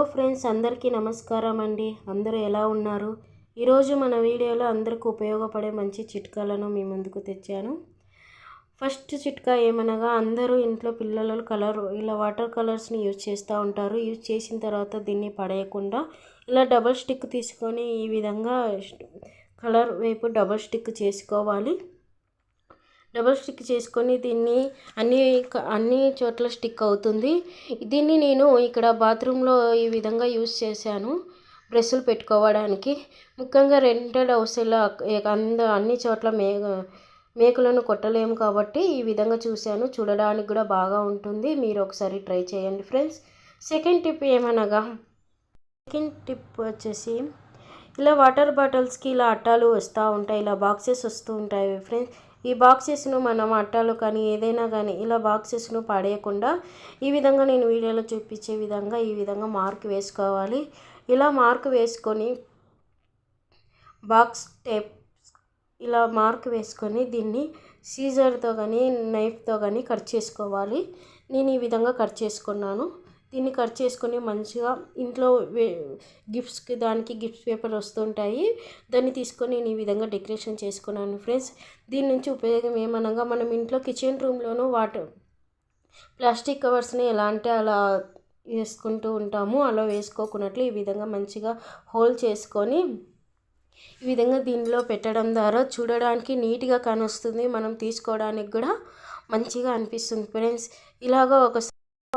Friends, అందరికీ నమస్కారం అండి. అందరూ ఎలా ఉన్నారు? ఈరోజు మన వీడియోలో అందరికీ ఉపయోగపడే మంచి చిట్కాలను మీ ముందుకు తెచ్చాను. ఫస్ట్ చిట్కా ఏమనగా, అందరూ ఇంట్లో పిల్లలు ఇలా వాటర్ కలర్స్ని యూజ్ చేస్తూ ఉంటారు. యూజ్ చేసిన తర్వాత దీన్ని పడేయకుండా ఇలా డబుల్ స్టిక్ తీసుకొని ఈ విధంగా కలర్ వైపు డబుల్ స్టిక్ చేసుకోవాలి. డబుల్ స్టిక్ చేసుకొని దీన్ని అన్ని చోట్ల స్టిక్ అవుతుంది. దీన్ని నేను ఇక్కడ బాత్రూంలో ఈ విధంగా యూజ్ చేశాను, బ్రష్లు పెట్టుకోవడానికి. ముఖ్యంగా రెంటెడ్ హౌస్లో అన్ని చోట్ల మేకులను కొట్టలేము కాబట్టి ఈ విధంగా చూడడానికి కూడా బాగా ఉంటుంది. మీరు ఒకసారి ట్రై చేయండి ఫ్రెండ్స్. సెకండ్ టిప్ వచ్చేసి, ఇలా వాటర్ బాటిల్స్కి ఇలా అట్టాలు వస్తూ ఉంటాయి, ఇలా బాక్సెస్ వస్తూ ఉంటాయి ఫ్రెండ్స్. ఈ బాక్సెస్ను మనం అట్టాలు కానీ ఏదైనా కానీ ఇలా బాక్సెస్ను పడేయకుండా ఈ విధంగా నేను వీడియోలో చూపించే విధంగా ఈ విధంగా మార్క్ వేసుకోవాలి. ఇలా మార్క్ వేసుకొని బాక్స్ టేప్ ఇలా మార్క్ వేసుకొని దీన్ని సీజర్తో కానీ నైఫ్తో కానీ కట్ చేసుకోవాలి. నేను ఈ విధంగా కట్ చేసుకున్నాను. దీన్ని కట్ చేసుకొని మంచిగా ఇంట్లో దానికి గిఫ్ట్స్ పేపర్ వస్తుంటాయి, దాన్ని తీసుకొని నేను ఈ విధంగా డెకరేషన్ చేసుకున్నాను ఫ్రెండ్స్. దీని నుంచి ఉపయోగం ఏమనగా, మనం ఇంట్లో కిచెన్ రూమ్లోనూ ప్లాస్టిక్ కవర్స్ని ఎలా అంటే అలా వేసుకుంటూ ఉంటాము. అలా వేసుకోకున్నట్లు ఈ విధంగా మంచిగా హోల్ చేసుకొని ఈ విధంగా దీనిలో పెట్టడం ద్వారా చూడడానికి నీట్గా కానొస్తుంది, మనం తీసుకోవడానికి కూడా మంచిగా అనిపిస్తుంది ఫ్రెండ్స్. ఇలాగా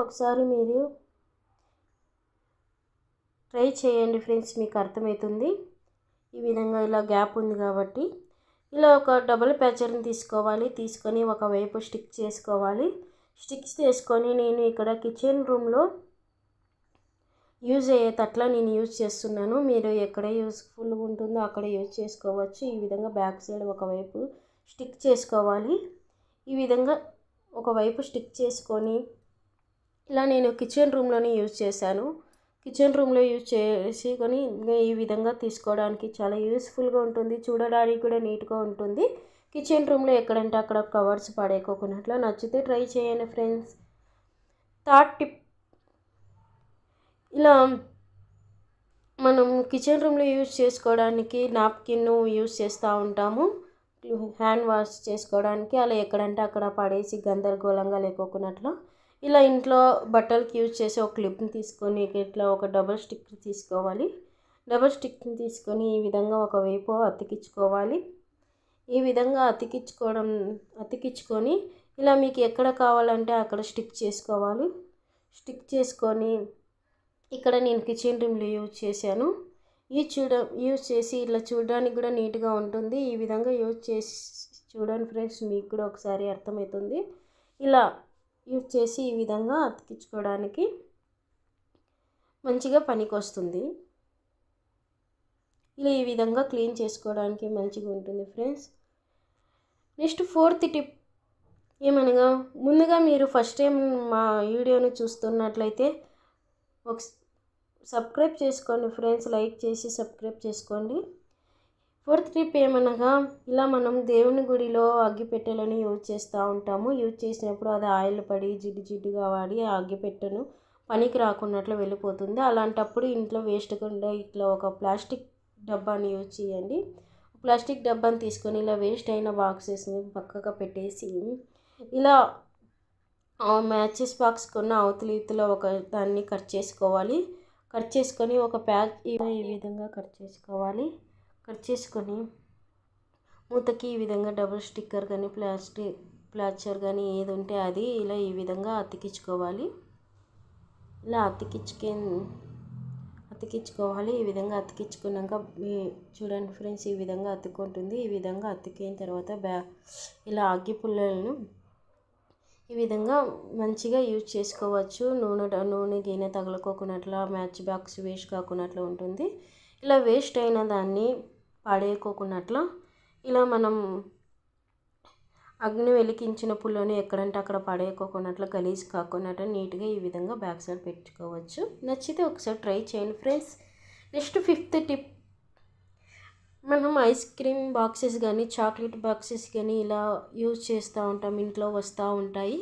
ఒకసారి మీరు ట్రై చేయండి ఫ్రెండ్స్, మీకు అర్థమవుతుంది. ఈ విధంగా ఇలా గ్యాప్ ఉంది కాబట్టి ఇలా ఒక డబుల్ ప్యాచర్ని తీసుకొని ఒకవైపు స్టిక్ చేసుకోవాలి. స్టిక్స్ చేసుకొని నేను ఇక్కడ కిచెన్ రూమ్లో యూజ్ అయ్యేటట్లా నేను యూజ్ చేస్తున్నాను. మీరు ఎక్కడ యూస్ఫుల్గా ఉంటుందో అక్కడ యూజ్ చేసుకోవచ్చు. ఈ విధంగా బ్యాక్ సైడ్ ఒకవైపు స్టిక్ చేసుకోవాలి. ఈ విధంగా ఒకవైపు స్టిక్ చేసుకొని ఇలా నేను కిచెన్ రూమ్లోనే యూజ్ చేశాను. కిచెన్ రూమ్లో యూజ్ చేసుకొని ఈ విధంగా తీసుకోవడానికి చాలా యూస్ఫుల్గా ఉంటుంది, చూడడానికి కూడా నీట్గా ఉంటుంది. కిచెన్ రూమ్లో ఎక్కడంటే అక్కడ కవర్స్ పడేకోకున్నట్లు. నచ్చితే ట్రై చేయండి ఫ్రెండ్స్. థర్డ్ టిప్, ఇలా మనం కిచెన్ రూమ్లో యూజ్ చేసుకోవడానికి నాప్కిన్ యూజ్ చేస్తూ ఉంటాము, హ్యాండ్ వాష్ చేసుకోవడానికి. అలా ఎక్కడంటే అక్కడ పడేసి గందరగోళంగా లేకోకున్నట్లు ఇలా ఇంట్లో బట్టలకి యూజ్ చేసే ఒక క్లిప్ని తీసుకొని ఇట్లా ఒక డబుల్ స్టిక్ తీసుకోవాలి. డబుల్ స్టిక్ని తీసుకొని ఈ విధంగా ఒకవైపు అతికించుకోవాలి. ఈ విధంగా అతికించుకొని ఇలా మీకు ఎక్కడ కావాలంటే అక్కడ స్టిక్ చేసుకోవాలి. స్టిక్ చేసుకొని ఇక్కడ నేను కిచెన్ రూమ్లో యూజ్ చేశాను. యూజ్ చేసి ఇలా చూడడానికి కూడా నీట్గా ఉంటుంది. ఈ విధంగా యూజ్ చేసి చూడండి ఫ్రెండ్స్, మీకు కూడా ఒకసారి అర్థమవుతుంది. ఇలా యూజ్ చేసి ఈ విధంగా అతికించుకోవడానికి మంచిగా పనికి వస్తుంది. ఇలా ఈ విధంగా క్లీన్ చేసుకోవడానికి మంచిగా ఉంటుంది ఫ్రెండ్స్. నెక్స్ట్ ఫోర్త్ టిప్ ఏమనగా, ముందుగా మీరు ఫస్ట్ టైం మా వీడియోని చూస్తున్నట్లయితే ఒక సబ్స్క్రైబ్ చేసుకోండి ఫ్రెండ్స్, లైక్ చేసి సబ్స్క్రైబ్ చేసుకోండి. ఫోర్త్ టిప్ ఏమనగా, ఇలా మనం దేవుని గుడిలో అగ్గిపెట్టెలను యూజ్ చేస్తూ ఉంటాము. యూజ్ చేసినప్పుడు అది ఆయిల్ పడి జిడ్డుగా వాడి ఆ అగ్గిపెట్టెను పనికి రాకున్నట్లు వెళ్ళిపోతుంది. అలాంటప్పుడు ఇంట్లో వేస్ట్గా ఇట్లా ఒక ప్లాస్టిక్ డబ్బాని యూజ్ చేయండి. ప్లాస్టిక్ డబ్బాని తీసుకొని ఇలా వేస్ట్ అయిన బాక్సెస్ని పక్కగా పెట్టేసి ఇలా మ్యాచెస్ బాక్స్ కొన్న అవతల ఒక దాన్ని కట్ చేసుకోవాలి. కట్ చేసుకొని ఒక ప్యాచ్ ఈ విధంగా కట్ చేసుకోవాలి. కట్ చేసుకొని మూతకి ఈ విధంగా డబుల్ స్టిక్కర్ కానీ ప్లాస్టర్ కానీ ఏది ఉంటే అది ఇలా ఈ విధంగా అతికించుకోవాలి. ఇలా అతికించుకోవాలి. ఈ విధంగా అతికించుకున్నాక చూడండి ఫ్రెండ్స్, ఈ విధంగా అతుక్కుంటుంది. ఈ విధంగా అతికిన తర్వాత ఇలా అగ్గి పుల్లలను ఈ విధంగా మంచిగా యూజ్ చేసుకోవచ్చు. నూనె గిన్నె తగులుకోకున్నట్లు, మ్యాచ్ బాక్స్ వేస్ట్ కాకున్నట్లు ఉంటుంది. ఇలా వేస్ట్ అయిన దాన్ని పడేయకోకున్నట్లు ఇలా మనం అగ్ని వెలిగించిన పుల్లని ఎక్కడంటే అక్కడ పడేయకోకున్నట్లు, గలీజ్ కాకున్నట్లు నీట్గా ఈ విధంగా బ్యాక్ సైడ్ పెట్టుకోవచ్చు. నచ్చితే ఒకసారి ట్రై చేయండి ఫ్రెండ్స్. నెక్స్ట్ ఫిఫ్త్ టిప్, మనం ఐస్ క్రీమ్ బాక్సెస్ కానీ చాక్లెట్ బాక్సెస్ కానీ ఇలా యూజ్ చేస్తూ ఉంటాం, ఇంట్లో వస్తూ ఉంటాయి.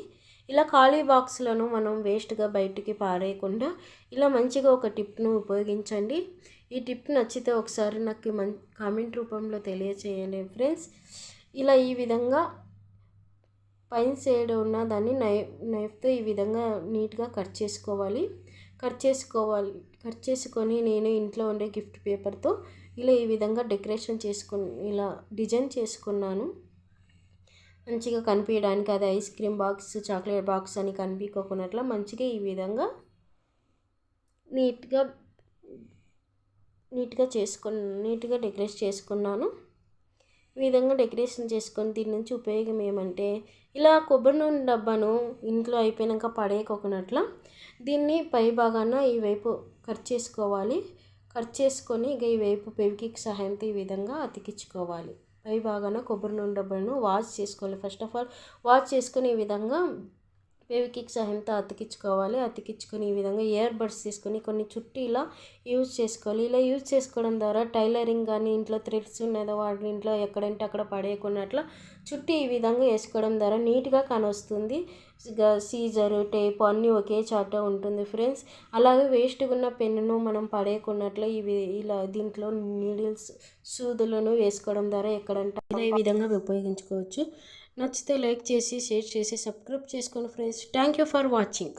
ఇలా ఖాళీ బాక్స్లను మనం వేస్ట్గా బయటికి పారేయకుండా ఇలా మంచిగా ఒక టిప్ను ఉపయోగించండి. ఈ టిప్ నచ్చితే ఒకసారి నాకు కామెంట్ రూపంలో తెలియచేయండి ఫ్రెండ్స్. ఇలా ఈ విధంగా పైన సైడ్ ఉన్న దాన్ని నైఫ్తో ఈ విధంగా నీట్గా కట్ చేసుకొని నేను ఇంట్లో ఉండే గిఫ్ట్ పేపర్తో ఇలా ఈ విధంగా ఇలా డిజైన్ చేసుకున్నాను. మంచిగా కనిపించడానికి అది ice cream box, chocolate box అని కనిపించకున్నట్లా మంచిగా ఈ విధంగా నీట్గా డెకరేట్ చేసుకున్నాను. ఈ విధంగా డెకరేషన్ చేసుకొని దీని నుంచి ఉపయోగం ఏమంటే, ఇలా కొబ్బరి నూనె డబ్బాను ఇంట్లో అయిపోయాక పడేయకోకున్నట్లా దీన్ని పై భాగాన ఈ వైపు కట్ చేసుకొని ఇక ఈ వైపు ఫెవిక్విక్ సహాయంతో ఈ విధంగా అతికించుకోవాలి. పై భాగాన కొబ్బరి నూనె డబ్బాను వాష్ చేసుకోవాలి. ఫస్ట్ ఆఫ్ ఆల్ వాష్ చేసుకొని ఈ విధంగా ఫెవిక్విక్ సహాయంతో అతికించుకొని ఈ విధంగా ఇయర్ బడ్స్ తీసుకొని కొన్ని చుట్టూ ఇలా యూజ్ చేసుకోవాలి. ఇలా యూజ్ చేసుకోవడం ద్వారా టైలరింగ్ కానీ ఇంట్లో థ్రెడ్స్ ఉన్నదో వాటి ఇంట్లో ఎక్కడంటే అక్కడ పడేయకున్నట్లా చుట్టూ ఈ విధంగా వేసుకోవడం ద్వారా నీట్గా కానొస్తుంది. సీజరు, టేప్ అన్నీ ఒకే చాట ఉంటుంది ఫ్రెండ్స్. అలాగే వేస్ట్గా ఉన్న పెన్నును మనం పడేయకున్నట్లు ఇలా దీంట్లో నీడిల్స్, సూదులను వేసుకోవడం ద్వారా ఎక్కడంటే ఇలా ఈ విధంగా ఉపయోగించుకోవచ్చు. నచ్చితే లైక్ చేసి, షేర్ చేసి, సబ్స్క్రైబ్ చేసుకోండి friends. Thank you for watching.